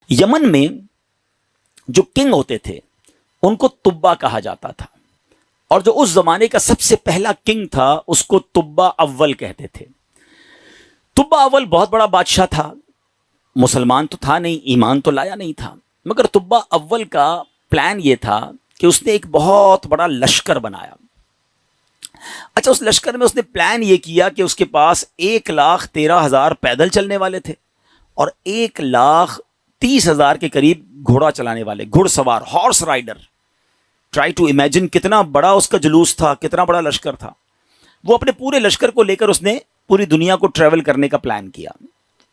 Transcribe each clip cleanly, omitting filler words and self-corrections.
یمن میں جو کنگ ہوتے تھے ان کو تبا کہا جاتا تھا، اور جو اس زمانے کا سب سے پہلا کنگ تھا اس کو تبا اول کہتے تھے۔ تبا اول بہت بڑا بادشاہ تھا، مسلمان تو تھا نہیں، ایمان تو لایا نہیں تھا، مگر تبا اول کا پلان یہ تھا کہ اس نے ایک بہت بڑا لشکر بنایا۔ اچھا، اس لشکر میں اس نے پلان یہ کیا کہ اس کے پاس 1,13,000 پیدل چلنے والے تھے اور 1,30,000 کے قریب گھوڑا چلانے والے، گھڑ سوار، horse rider. Try to imagine کتنا بڑا اس کا جلوس تھا، کتنا بڑا لشکر تھا۔ وہ اپنے پورے لشکر کو لے کر اس نے پوری دنیا کو ٹریول کرنے کا پلان کیا۔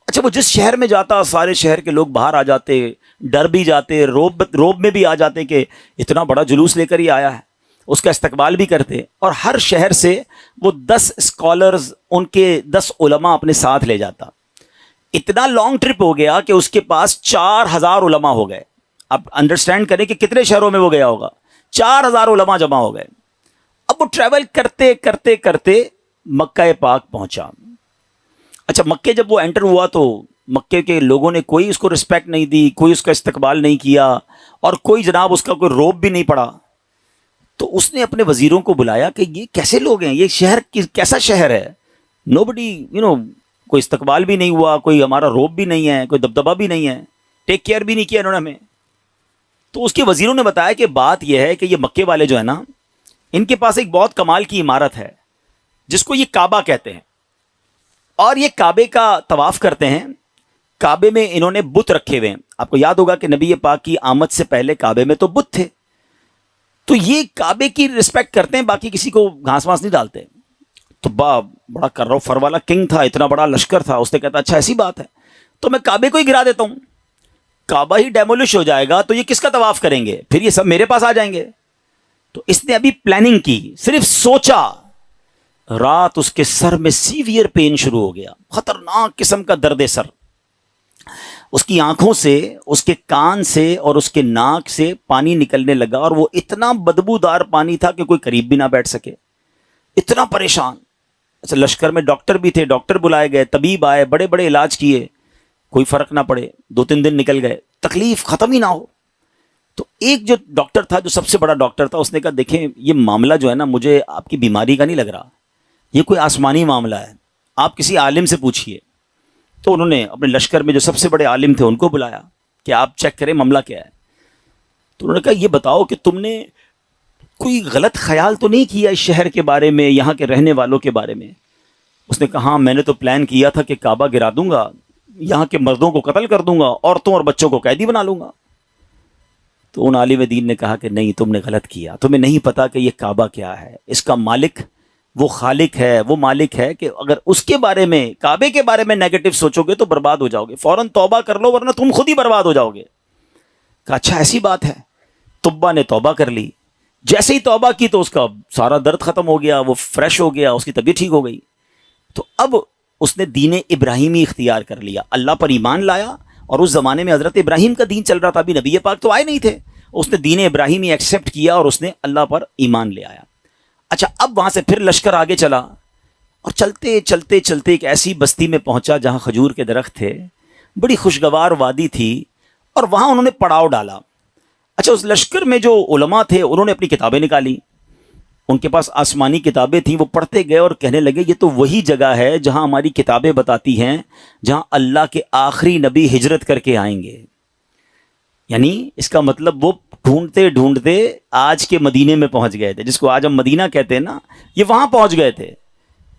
اچھا، وہ جس شہر میں جاتا سارے شہر کے لوگ باہر آ جاتے، ڈر بھی جاتے، روب میں بھی آ جاتے کہ اتنا بڑا جلوس لے کر ہی آیا ہے، اس کا استقبال بھی کرتے، اور ہر شہر سے وہ 10 اسکالرز، ان کے 10 علماء اپنے ساتھ لے جاتا۔ اتنا لانگ ٹرپ ہو گیا کہ اس کے پاس 4,000 علماء ہو گئے۔ اب انڈرسٹینڈ کریں کہ کتنے شہروں میں وہ گیا ہوگا، 4,000 علماء جمع ہو گئے۔ اب وہ ٹریول کرتے کرتے کرتے مکہ پاک پہنچا۔ اچھا، مکے جب وہ انٹر ہوا تو مکے کے لوگوں نے کوئی اس کو رسپیکٹ نہیں دی، کوئی اس کا استقبال نہیں کیا، اور کوئی جناب اس کا کوئی روب بھی نہیں پڑا۔ تو اس نے اپنے وزیروں کو بلایا کہ یہ کیسے لوگ ہیں، یہ شہر کیسا شہر ہے، نو بڈی کوئی استقبال بھی نہیں ہوا، کوئی ہمارا روب بھی نہیں ہے، کوئی دبدبہ بھی نہیں ہے، ٹیک کیئر بھی نہیں کیا انہوں نے ہمیں۔ تو اس کے وزیروں نے بتایا کہ بات یہ ہے کہ یہ مکے والے جو ہے نا، ان کے پاس ایک بہت کمال کی عمارت ہے جس کو یہ کعبہ کہتے ہیں، اور یہ کعبے کا طواف کرتے ہیں۔ کعبے میں انہوں نے بت رکھے ہوئے ہیں۔ آپ کو یاد ہوگا کہ نبی پاک کی آمد سے پہلے کعبے میں تو بت تھے، تو یہ کعبے کی رسپیکٹ کرتے ہیں، باقی کسی کو گھاس واس نہیں ڈالتے۔ تو بڑا کرو فر والا کنگ تھا، اتنا بڑا لشکر تھا، اس نے کہتا اچھا ایسی بات ہے تو میں کعبے کو ہی گرا دیتا ہوں، کعبہ ہی ڈیمولش ہو جائے گا تو یہ کس کا طواف کریں گے، پھر یہ سب میرے پاس آ جائیں گے۔ تو اس نے ابھی پلاننگ کی، صرف سوچا، رات اس کے سر میں سیویئر پین شروع ہو گیا، خطرناک قسم کا درد سر۔ اس کی آنکھوں سے، اس کے کان سے اور اس کے ناک سے پانی نکلنے لگا، اور وہ اتنا بدبودار پانی تھا کہ کوئی قریب بھی نہ بیٹھ سکے، اتنا پریشان۔ اچھا، لشکر میں ڈاکٹر بھی تھے، ڈاکٹر بلائے گئے، طبیب آئے، بڑے بڑے علاج کیے، کوئی فرق نہ پڑے، 2-3 دن نکل گئے، تکلیف ختم ہی نہ ہو۔ تو ایک جو ڈاکٹر تھا، جو سب سے بڑا ڈاکٹر تھا، اس نے کہا دیکھیں یہ معاملہ جو ہے نا، مجھے آپ کی بیماری کا نہیں لگ رہا، یہ کوئی آسمانی معاملہ ہے، آپ کسی عالم سے پوچھیے۔ تو انہوں نے اپنے لشکر میں جو سب سے بڑے عالم تھے ان کو بلایا کہ آپ چیک کریں معاملہ کیا ہے۔ تو انہوں نے کہا یہ بتاؤ کہ تم نے کوئی غلط خیال تو نہیں کیا اس شہر کے بارے میں، یہاں کے رہنے والوں کے بارے میں؟ اس نے کہا ہاں، میں نے تو پلان کیا تھا کہ کعبہ گرا دوں گا، یہاں کے مردوں کو قتل کر دوں گا، عورتوں اور بچوں کو قیدی بنا لوں گا۔ تو ان عالم دین نے کہا کہ نہیں، تم نے غلط کیا، تمہیں نہیں پتا کہ یہ کعبہ کیا ہے، اس کا مالک وہ خالق ہے، وہ مالک ہے کہ اگر اس کے بارے میں، کعبے کے بارے میں نیگیٹو سوچو گے تو برباد ہو جاؤ گے، فوراً توبہ کر لو ورنہ تم خود ہی برباد ہو جاؤ گے۔ کہا اچھا ایسی بات ہے۔ تبا نے توبہ کر لی، جیسے ہی توبہ کی تو اس کا سارا درد ختم ہو گیا، وہ فریش ہو گیا، اس کی طبیعت ٹھیک ہو گئی۔ تو اب اس نے دین ابراہیمی اختیار کر لیا، اللہ پر ایمان لایا، اور اس زمانے میں حضرت ابراہیم کا دین چل رہا تھا، ابھی نبی پاک تو آئے نہیں تھے، اس نے دین ابراہیمی ایکسیپٹ کیا اور اس نے اللہ پر ایمان لے آیا۔ اچھا، اب وہاں سے پھر لشکر آگے چلا، اور چلتے چلتے چلتے ایک ایسی بستی میں پہنچا جہاں کھجور کے درخت تھے، بڑی خوشگوار وادی تھی، اور وہاں انہوں نے پڑاؤ ڈالا۔ اچھا، اس لشکر میں جو علماء تھے انہوں نے اپنی کتابیں نکالی، ان کے پاس آسمانی کتابیں تھیں، وہ پڑھتے گئے اور کہنے لگے یہ تو وہی جگہ ہے جہاں ہماری کتابیں بتاتی ہیں جہاں اللہ کے آخری نبی ہجرت کر کے آئیں گے۔ یعنی اس کا مطلب وہ ڈھونڈتے ڈھونڈتے آج کے مدینے میں پہنچ گئے تھے، جس کو آج ہم مدینہ کہتے ہیں نا، یہ وہاں پہنچ گئے تھے۔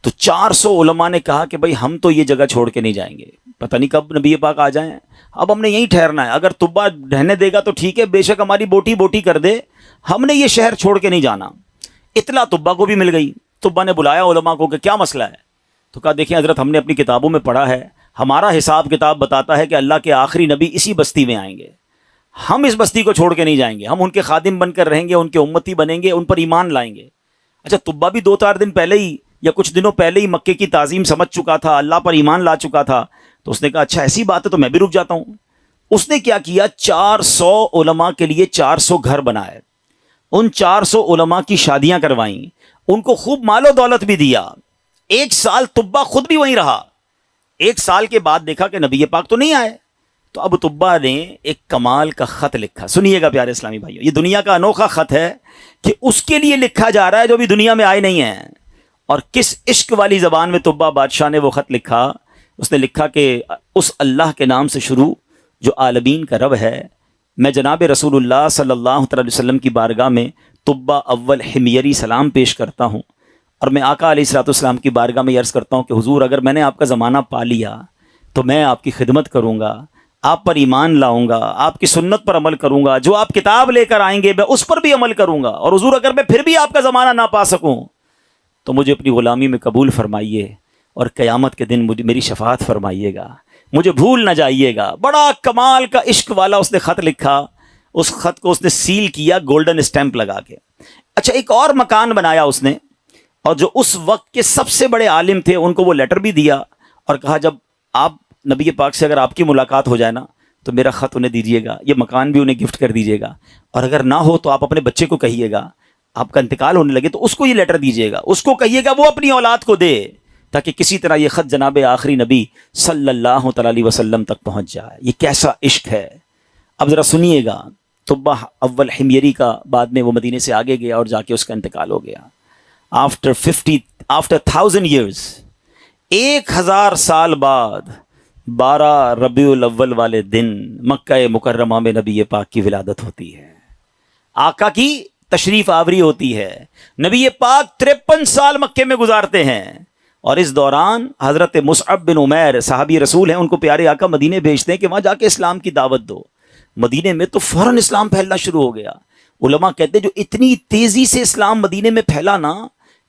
تو 400 علماء نے کہا کہ بھائی ہم تو یہ جگہ چھوڑ کے نہیں جائیں گے، پتہ نہیں کب نبی پاک آ جائیں، اب ہم نے یہیں ٹھہرنا ہے، اگر تبا رہنے دے گا تو ٹھیک ہے، بے شک ہماری بوٹی بوٹی کر دے، ہم نے یہ شہر چھوڑ کے نہیں جانا۔ اطلاع تبا کو بھی مل گئی، تبا نے بلایا علماء کو کہ کیا مسئلہ ہے؟ تو کہا دیکھیں حضرت، ہم نے اپنی کتابوں میں پڑھا ہے، ہمارا حساب کتاب بتاتا ہے کہ اللہ کے آخری نبی اسی بستی میں آئیں گے، ہم اس بستی کو چھوڑ کے نہیں جائیں گے، ہم ان کے خادم بن کر رہیں گے، ان کے امتی بنیں گے، ان پر ایمان لائیں گے۔ اچھا، تبا بھی 2-4 دن پہلے ہی یا کچھ دنوں پہلے ہی مکے کی تعظیم سمجھ چکا تھا، اللہ پر ایمان لا چکا تھا، تو اس نے کہا اچھا ایسی بات ہے تو میں بھی رک جاتا ہوں۔ اس نے کیا کیا، 400 علماء کے لیے 400 گھر بنائے، ان 400 علماء کی شادیاں کروائیں، ان کو خوب مال و دولت بھی دیا۔ 1 سال تبا خود بھی وہیں رہا، 1 سال کے بعد دیکھا کہ نبی پاک تو نہیں آئے، تو اب طبا نے ایک کمال کا خط لکھا. سنیے گا پیارے اسلامی بھائیو، یہ دنیا کا انوکھا خط ہے کہ اس کے لیے لکھا جا رہا ہے جو بھی دنیا میں آئے نہیں ہیں. اور کس عشق والی زبان میں طبا بادشاہ نے وہ خط لکھا. اس نے لکھا کہ اس اللہ کے نام سے شروع جو عالمین کا رب ہے. میں جناب رسول اللہ صلی اللہ تعالی وسلم کی بارگاہ میں طبا اول حمیری سلام پیش کرتا ہوں، اور میں آقا علیہ الصلوۃ والسلام کی بارگاہ میں عرض کرتا ہوں کہ حضور اگر میں نے آپ کا زمانہ پا لیا تو میں آپ کی خدمت کروں گا، آپ پر ایمان لاؤں گا، آپ کی سنت پر عمل کروں گا، جو آپ کتاب لے کر آئیں گے میں اس پر بھی عمل کروں گا. اور حضور اگر میں پھر بھی آپ کا زمانہ نہ پا سکوں تو مجھے اپنی غلامی میں قبول فرمائیے، اور قیامت کے دن مجھے میری شفاعت فرمائیے گا، مجھے بھول نہ جائیے گا. بڑا کمال کا عشق والا اس نے خط لکھا. اس خط کو اس نے سیل کیا گولڈن اسٹیمپ لگا کے. اچھا، ایک اور مکان بنایا اس نے، اور جو اس وقت کے سب سے بڑے عالم تھے ان کو وہ لیٹر بھی دیا اور کہا جب آپ نبی پاک سے اگر آپ کی ملاقات ہو جائے نا تو میرا خط انہیں دیجیے گا، یہ مکان بھی انہیں گفٹ کر دیجیے گا، اور اگر نہ ہو تو آپ اپنے بچے کو کہیے گا، آپ کا انتقال ہونے لگے تو اس کو یہ لیٹر دیجیے گا، اس کو کہیے گا وہ اپنی اولاد کو دے، تاکہ کسی طرح یہ خط جناب آخری نبی صلی اللہ تعالی علیہ وسلم تک پہنچ جائے. یہ کیسا عشق ہے. اب ذرا سنیے گا. طبا اول حمیری کا بعد میں وہ مدینے سے آگے گیا اور جا کے اس کا انتقال ہو گیا. آفٹر 1000 years، 1000 سال بعد 12 ربیع الاول والے دن مکہ مکرمہ میں نبی پاک کی ولادت ہوتی ہے، آقا کی تشریف آوری ہوتی ہے. نبی پاک 53 سال مکے میں گزارتے ہیں، اور اس دوران حضرت مصعب بن عمیر صحابی رسول ہیں، ان کو پیارے آقا مدینے بھیجتے ہیں کہ وہاں جا کے اسلام کی دعوت دو. مدینے میں تو فوراً اسلام پھیلنا شروع ہو گیا. علماء کہتے ہیں جو اتنی تیزی سے اسلام مدینے میں پھیلا نا،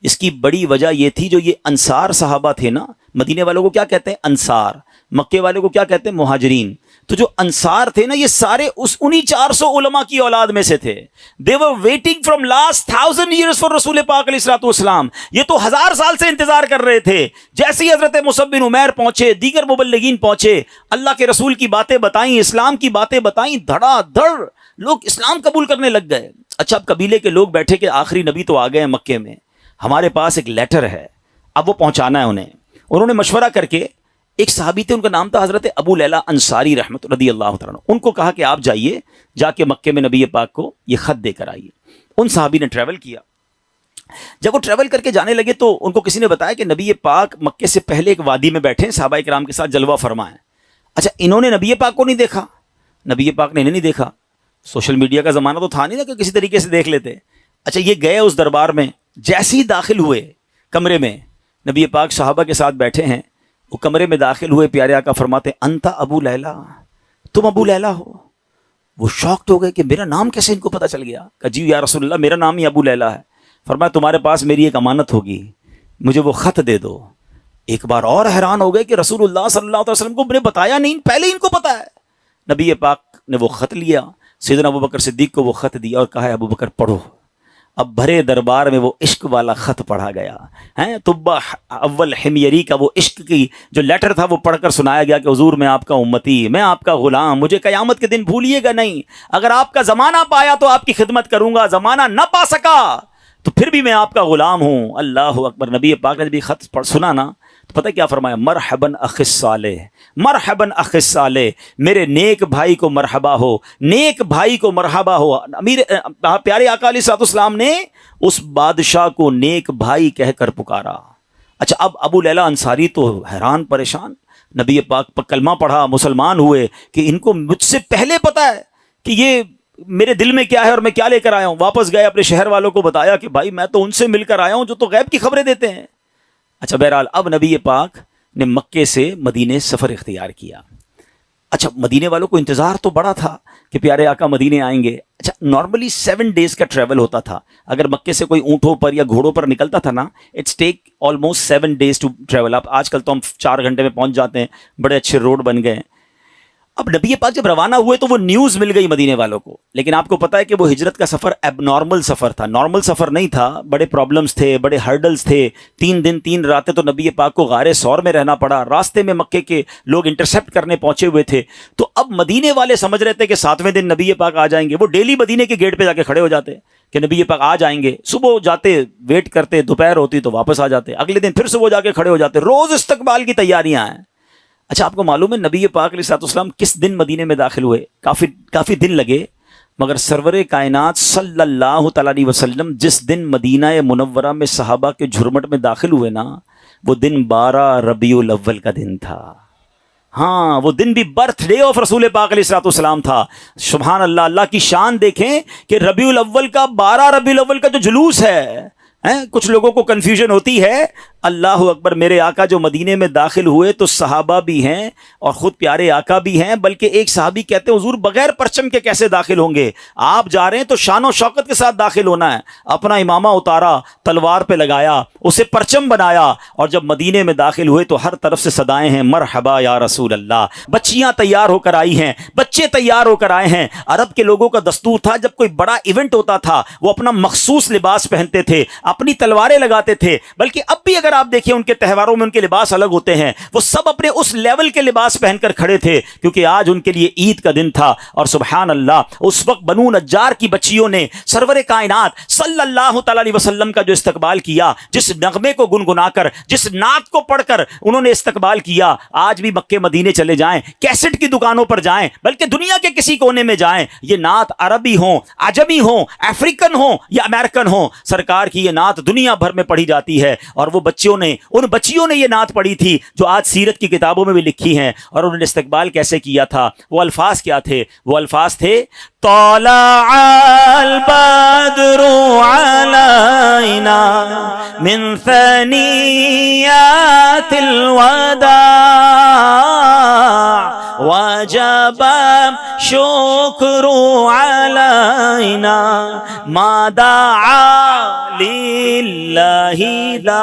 اس کی بڑی وجہ یہ تھی جو یہ انصار صحابہ تھے نا. مدینے والوں کو کیا کہتے ہیں؟ انصار. مکے والوں کو کیا کہتے ہیں؟ مہاجرین. تو جو انصار تھے نا، یہ سارے انہی 400 علماء کی اولاد میں سے تھے. they were waiting from last 1000 years for رسول پاک علیہ الصلوۃ والسلام. یہ تو 1000 سال سے انتظار کر رہے تھے. جیسے ہی حضرت مصعب بن عمیر پہنچے، دیگر مبلغین پہنچے، اللہ کے رسول کی باتیں بتائیں، اسلام کی باتیں بتائیں، دھڑا دھڑ لوگ اسلام قبول کرنے لگ گئے. اچھا، اب قبیلے کے لوگ بیٹھے کہ آخری نبی تو آ گئے ہیں مکے میں، ہمارے پاس ایک لیٹر ہے، اب وہ پہنچانا ہے انہیں. انہوں نے مشورہ کر کے، ایک صحابی تھے ان کا نام تھا حضرت ابو لیلہ انصاری رحمت رضی اللہ تعالیٰ عنہ، ان کو کہا کہ آپ جائیے، جا کے مکے میں نبی پاک کو یہ خط دے کر آئیے. ان صحابی نے ٹریول کیا. جب وہ ٹریول کر کے جانے لگے تو ان کو کسی نے بتایا کہ نبی پاک مکے سے پہلے ایک وادی میں بیٹھے ہیں، صحابہ کرام کے ساتھ جلوہ فرما ہے. اچھا، انہوں نے نبی پاک کو نہیں دیکھا، نبی پاک نے انہیں نہیں دیکھا. سوشل میڈیا کا زمانہ تو تھا نہیں نا کہ کسی طریقے سے دیکھ لیتے. اچھا، یہ گئے اس دربار میں، جیسے ہی داخل ہوئے کمرے میں، نبی پاک صحابہ کے ساتھ بیٹھے ہیں، وہ کمرے میں داخل ہوئے، پیارے آقا فرماتے انت ابو لیلہ، تم ابو لیلہ ہو. وہ شاکڈ ہو گئے کہ میرا نام کیسے ان کو پتہ چل گیا. کہ جی یا رسول اللہ، میرا نام ہی ابو لیلہ ہے. فرمایا تمہارے پاس میری ایک امانت ہوگی، مجھے وہ خط دے دو. ایک بار اور حیران ہو گئے کہ رسول اللہ صلی اللہ علیہ وسلم کو نے بتایا نہیں، پہلے ان کو پتا ہے. نبی پاک نے وہ خط لیا، سیدنا ابوبکر صدیق کو وہ خط دیا اور کہا ابوبکر پڑھو. اب بھرے دربار میں وہ عشق والا خط پڑھا گیا ہے. طبا اول حمیری کا وہ عشق کی جو لیٹر تھا وہ پڑھ کر سنایا گیا کہ حضور میں آپ کا امتی، میں آپ کا غلام، مجھے قیامت کے دن بھولیے گا نہیں. اگر آپ کا زمانہ پایا تو آپ کی خدمت کروں گا، زمانہ نہ پا سکا تو پھر بھی میں آپ کا غلام ہوں. اللہ اکبر. نبی پاک نے بھی خط پڑھ سنا نا تو پتہ کیا فرمایا؟ مرحباً اخ الصالح، مرحباً اخ الصالح، میرے نیک بھائی کو مرحبا ہو، نیک بھائی کو مرحبا ہو. امیر پیارے آقا علیہ الصلوۃ والسلام نے اس بادشاہ کو نیک بھائی کہہ کر پکارا. اچھا، اب ابو لیلہ انصاری تو حیران پریشان، نبی پاک پر کلمہ پڑھا، مسلمان ہوئے کہ ان کو مجھ سے پہلے پتہ ہے کہ یہ میرے دل میں کیا ہے اور میں کیا لے کر آیا ہوں. واپس گئے، اپنے شہر والوں کو بتایا کہ بھائی میں تو ان سے مل کر آیا ہوں جو تو غیب کی خبریں دیتے ہیں. اچھا، بہرحال اب نبی پاک نے مکے سے مدینے سفر اختیار کیا. اچھا، مدینے والوں کو انتظار تو بڑا تھا کہ پیارے آقا مدینے آئیں گے. اچھا، نارملی 7 days کا ٹریول ہوتا تھا. اگر مکے سے کوئی اونٹوں پر یا گھوڑوں پر نکلتا تھا نا، it's take almost 7 days to travel. اب آج کل تو ہم 4 گھنٹے میں پہنچ جاتے ہیں، بڑے اچھے روڈ بن گئے ہیں. اب نبی پاک جب روانہ ہوئے تو وہ نیوز مل گئی مدینے والوں کو. لیکن آپ کو پتا ہے کہ وہ ہجرت کا سفر اب نارمل سفر تھا، نارمل سفر نہیں تھا. بڑے پرابلمز تھے، بڑے ہرڈلز تھے. 3 دن 3 راتیں تو نبی پاک کو غار ثور میں رہنا پڑا. راستے میں مکے کے لوگ انٹرسیپٹ کرنے پہنچے ہوئے تھے. تو اب مدینے والے سمجھ رہے تھے کہ 7ویں دن نبی پاک آ جائیں گے. وہ ڈیلی مدینے کے گیٹ پہ جا کے کھڑے ہو جاتے کہ نبی پاک آ جائیں گے. صبح جاتے، ویٹ کرتے، دوپہر ہوتی تو واپس آ جاتے. اگلے دن پھر صبح جا کے کھڑے ہو جاتے. روز استقبال کی تیاریاں ہیں. اچھا آپ کو معلوم ہے نبی پاک علیہ الصلوۃ والسلام کس دن مدینے میں داخل ہوئے؟ کافی دن لگے، مگر سرور کائنات صلی اللہ تعالیٰ علیہ وسلم جس دن مدینہ منورہ میں صحابہ کے جھرمٹ میں داخل ہوئے نا، وہ دن 12 ربیع الاول کا دن تھا۔ ہاں وہ دن بھی برتھ ڈے آف رسول پاک علیہ الصلوۃ والسلام تھا۔ سبحان اللہ، اللہ کی شان دیکھیں کہ ربیع الاول کا 12 ربیع الاول کا جو جلوس ہے، کچھ لوگوں کو کنفیوژن ہوتی ہے۔ اللہ اکبر، میرے آقا جو مدینے میں داخل ہوئے تو صحابہ بھی ہیں اور خود پیارے آقا بھی ہیں، بلکہ ایک صحابی کہتے ہیں حضور بغیر پرچم کے کیسے داخل ہوں گے؟ آپ جا رہے ہیں تو شان و شوکت کے ساتھ داخل ہونا ہے۔ اپنا امامہ اتارا، تلوار پہ لگایا، اسے پرچم بنایا، اور جب مدینے میں داخل ہوئے تو ہر طرف سے صدائیں ہیں مرحبا یا رسول اللہ۔ بچیاں تیار ہو کر آئی ہیں، بچے تیار ہو کر آئے ہیں۔ عرب کے لوگوں کا دستور تھا جب کوئی بڑا ایونٹ ہوتا تھا وہ اپنا مخصوص لباس پہنتے تھے، اپنی تلواریں لگاتے تھے، بلکہ اب بھی اگر آپ دیکھیں ان کے تہواروں میں ان کے لباس الگ ہوتے ہیں، وہ سب اپنے اس لیول کے لباس پہن کر کھڑے تھے، کیونکہ آج ان کے لیے عید کا دن تھا۔ اور سبحان اللہ، اس وقت بنو نجار کی بچیوں نے سرور کائنات صلی اللہ تعالی علیہ وسلم کا جو استقبال کیا، جس نغمے کو گنگنا کر، جس نعت کو پڑھ کر انہوں نے استقبال کیا، آج بھی مکے مدینے چلے جائیں، کیسٹ کی دکانوں پر جائیں، بلکہ دنیا کے کسی کونے میں جائیں، یہ نعت عربی ہوں، عجمی ہوں، افریقن ہوں یا امریکن ہوں، سرکار کی یہ نعت دنیا بھر میں پڑھی جاتی ہے۔ اور وہ ان بچیوں نے یہ نعت پڑھی تھی جو آج سیرت کی کتابوں میں بھی لکھی ہیں۔ اور انہوں نے استقبال کیسے کیا تھا؟ وہ الفاظ کیا تھے؟ وہ الفاظ تھے طلع البدر علینا من ثنیات الوداع وجب شکر علینا ما دعا للہ لا۔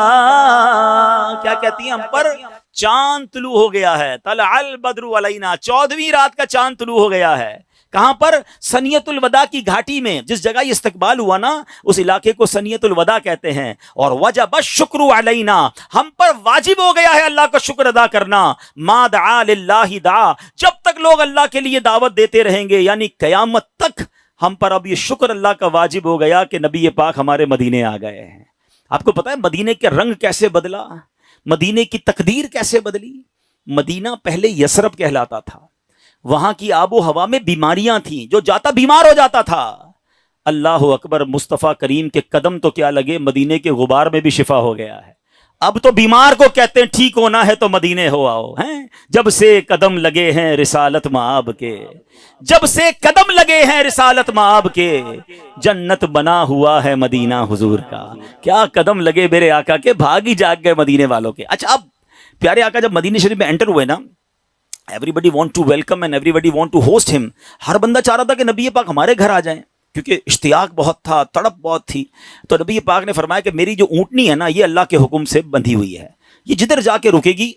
کیا کہتی ہیں ہم پر؟ چاند طلوع ہو گیا ہے، طلع البدر علینا، 14ویں رات کا چاند طلوع ہو گیا ہے۔ کہاں پر؟ سنیت الوداع کی گھاٹی میں، جس جگہ یہ استقبال ہوا نا اس علاقے کو سنیت الوداع کہتے ہیں۔ اور وجب الشکر علینا، ہم پر واجب ہو گیا ہے اللہ کا شکر ادا کرنا۔ ما دعا للہ دعا، جب تک لوگ اللہ کے لیے دعوت دیتے رہیں گے، یعنی قیامت تک ہم پر اب یہ شکر اللہ کا واجب ہو گیا کہ نبی پاک ہمارے مدینے آ گئے ہیں۔ آپ کو پتہ ہے مدینے کے رنگ کیسے بدلا، مدینے کی تقدیر کیسے بدلی؟ مدینہ پہلے یثرب کہلاتا تھا، وہاں کی آب و ہوا میں بیماریاں تھیں، جو جاتا بیمار ہو جاتا تھا۔ اللہ اکبر، مصطفیٰ کریم کے قدم تو کیا لگے، مدینے کے غبار میں بھی شفا ہو گیا ہے۔ اب تو بیمار کو کہتے ہیں ٹھیک ہونا ہے تو مدینے ہو آؤ، ہیں جب سے قدم لگے ہیں رسالت مآب کے، جب سے قدم لگے ہیں رسالت مآب کے، جنت بنا ہوا ہے مدینہ حضور کا۔ کیا قدم لگے میرے آقا کے، بھاگ ہی جاگ گئے مدینے والوں کے۔ اچھا، اب پیارے آقا جب مدینہ شریف میں انٹر ہوئے نا، everybody want to welcome and everybody want to host ہم۔ ہر بندہ چاہ رہا تھا کہ نبی پاک ہمارے گھر آ جائیں، کیونکہ اشتیاق بہت تھا، تڑپ بہت تھی۔ تو نبی پاک نے فرمایا کہ میری جو اونٹنی ہے نا، یہ اللہ کے حکم سے بندھی ہوئی ہے، یہ جدھر جا کے رکے گی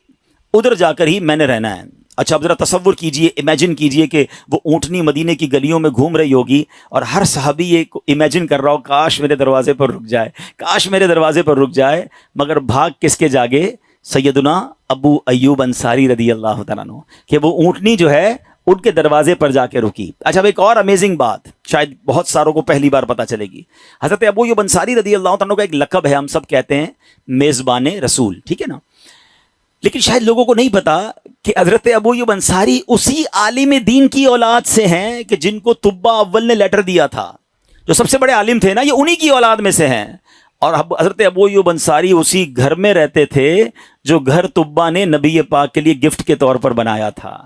ادھر جا کر ہی میں نے رہنا ہے۔ اچھا اب ذرا تصور کیجئے، امیجن کیجئے کہ وہ اونٹنی مدینے کی گلیوں میں گھوم رہی ہوگی اور ہر صحابی یہ امیجن کر رہا ہو کاش میرے دروازے پر رک جائے، کاش میرے دروازے پر رک جائے۔ مگر بھاگ کس کے جاگے؟ سیدنا ابو ایوب انصاری رضی اللہ تعالیٰ عنہ، کہ وہ اونٹنی جو ہے ان کے دروازے پر جا کے رکی۔ اچھا اب ایک اور امیزنگ بات شاید بہت ساروں کو پہلی بار پتہ چلے گی، حضرت ابو ایوب انصاری رضی اللہ تعالیٰ عنہ کا ایک لقب ہے، ہم سب کہتے ہیں میزبان رسول، ٹھیک ہے نا؟ لیکن شاید لوگوں کو نہیں پتا کہ حضرت ابو ایوب انصاری اسی عالم دین کی اولاد سے ہیں کہ جن کو طبہ اول نے لیٹر دیا تھا، جو سب سے بڑے عالم تھے نا، یہ انہی کی اولاد میں سے ہیں۔ اور حضرت ابو ایوب انصاری اسی گھر میں رہتے تھے جو گھر طبہ نے نبی پاک کے لیے گفٹ کے طور پر بنایا تھا۔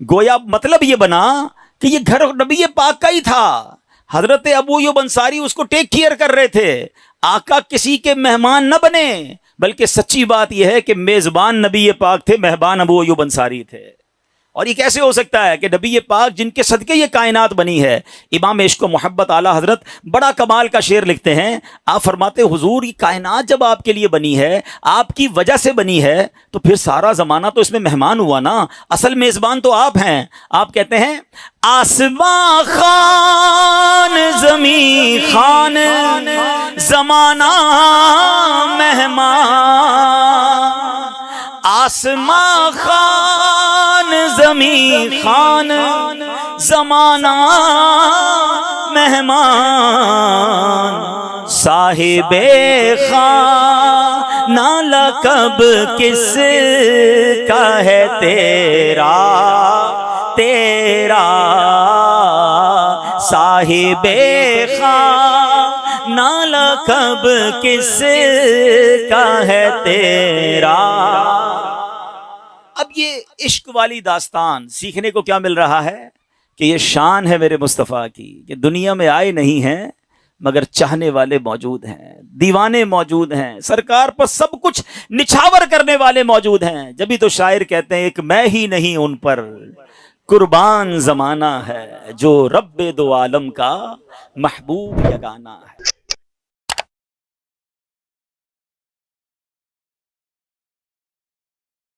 گویا مطلب یہ بنا کہ یہ گھر نبی پاک کا ہی تھا، حضرت ابو ایوب انصاری اس کو ٹیک کیئر کر رہے تھے۔ آقا کسی کے مہمان نہ بنے، بلکہ سچی بات یہ ہے کہ میزبان نبی پاک تھے، مہمان ابو ایوب انصاری تھے۔ اور یہ کیسے ہو سکتا ہے کہ نبی پاک جن کے صدقے یہ کائنات بنی ہے؟ امام عشق و محبت اعلیٰ حضرت بڑا کمال کا شعر لکھتے ہیں، آپ فرماتے حضور یہ کائنات جب آپ کے لیے بنی ہے، آپ کی وجہ سے بنی ہے، تو پھر سارا زمانہ تو اس میں مہمان ہوا نا، اصل میزبان تو آپ ہیں۔ آپ کہتے ہیں آسمان خان زمین خان زمانہ مہمان، آسمان خان زمین خان زمانہ مہمان، صاحب خان نالا کب کس کا ہے تیرا تیرا صاحب خواہ، نالا کب کس کا ہے تیرا۔ اب یہ عشق والی داستان سیکھنے کو کیا مل رہا ہے کہ یہ شان ہے میرے مصطفیٰ کی کہ دنیا میں آئے نہیں ہیں مگر چاہنے والے موجود ہیں، دیوانے موجود ہیں، سرکار پر سب کچھ نچھاور کرنے والے موجود ہیں۔ جبھی تو شاعر کہتے ہیں ایک میں ہی نہیں ان پر قربان زمانہ ہے، جو رب دو عالم کا محبوب یگانہ ہے۔